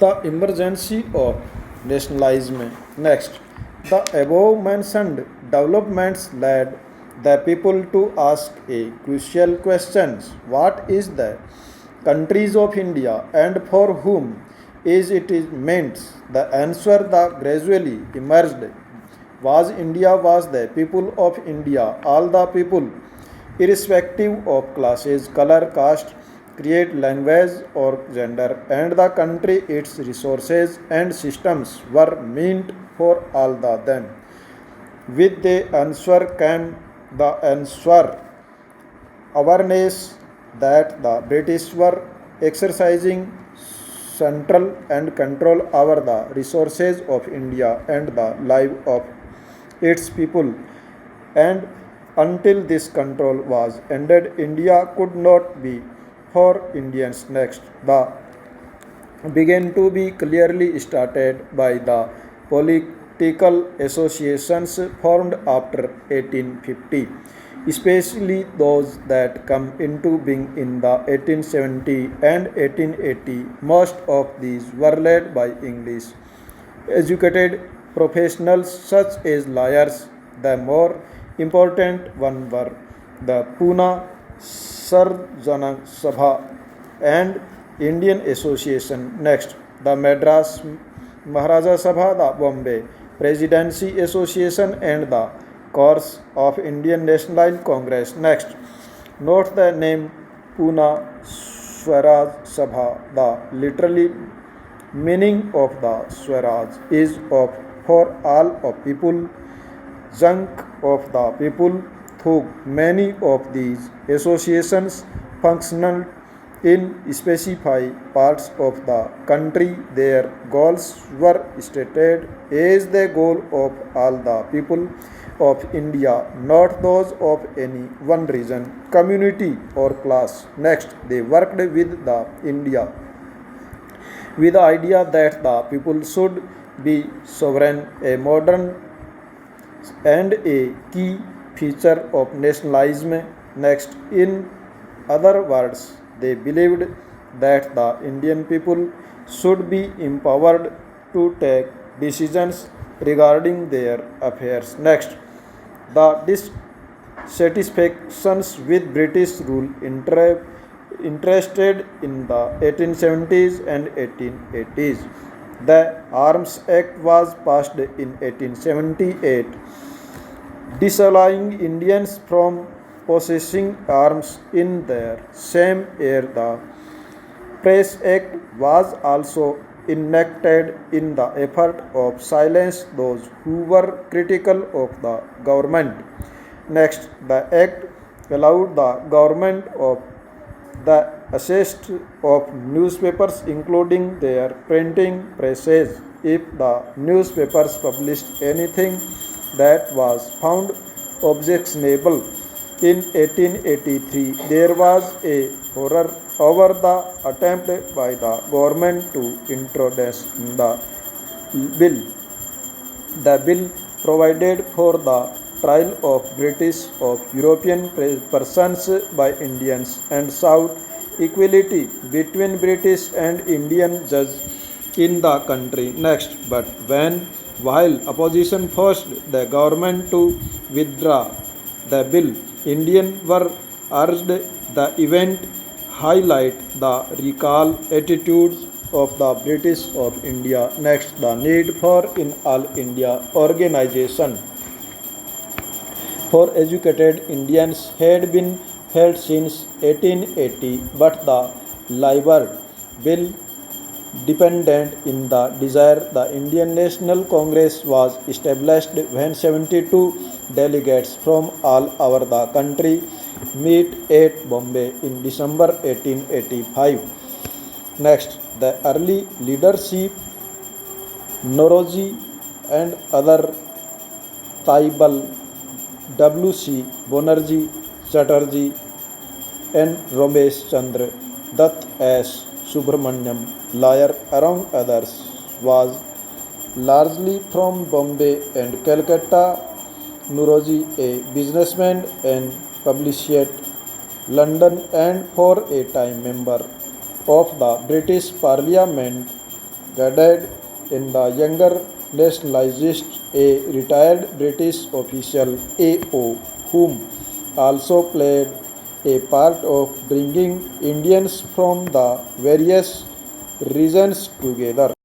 The emergency of nationalism. Next, the above mentioned developments led the people to ask a crucial question: what is the countries of India and for whom is meant? The answer that gradually emerged was India was the people of India, all the people, irrespective of classes, color, caste, create language or gender, and the country, its resources and systems were meant for all the them. With the answer came the answer awareness that the British were exercising central and control over the resources of India and the life of its people, and until this control was ended, India could not be for Indians. Next, the began to be clearly started by the political associations formed after 1850, especially those that come into being in the 1870 and 1880. Most of these were led by English educated professionals such as lawyers. The more important one were the Pune Sarjana Sabha and Indian Association. Next, the Madras Maharaja Sabha, the Bombay Presidency Association, and the course of Indian National Congress. Next, note the name Pune Swaraj Sabha. The literally meaning of the Swaraj is of for all of people, chunk of the people. Through many of these associations functional in specified parts of the country, their goals were stated as the goal of all the people of India, not those of any one region, community, or class. Next, they worked with the India with the idea that the people should be sovereign, a modern and a key feature of nationalism. Next, in other words, they believed that the Indian people should be empowered to take decisions regarding their affairs. Next, the dissatisfactions with British rule interested in the 1870s and 1880s. The Arms Act was passed in 1878, disallowing Indians from possessing arms in their same year. The Press Act was also enacted in the effort of silence those who were critical of the government. Next, the act allowed the government of the access of newspapers, including their printing presses, if the newspapers published anything that was found objectionable. In 1883, there was a horror over the attempt by the government to introduce the bill. The bill provided for the trial of British of European persons by Indians and sought equality between British and Indian judges in the country. Next, but while opposition forced the government to withdraw the bill, Indians were urged. The event highlight the recall attitudes of the British of India. Next, the need for in all India organization for educated Indians had been felt since 1880, but the Labour Bill dependent in the desire. The Indian National Congress was established when 72 delegates from all over the country meet at Bombay in December 1885. Next, the early leadership, Nauroji and other Taibal, W.C. Banerjee, Chatterjee, and Ramesh Chandra Dutt S. Subramaniam, lawyer among others, was largely from Bombay and Calcutta. Nauroji, a businessman and publisher, London, and for a time member of the British Parliament, guided in the younger nationalists, a retired British official AO, whom also played a part of bringing Indians from the various regions together.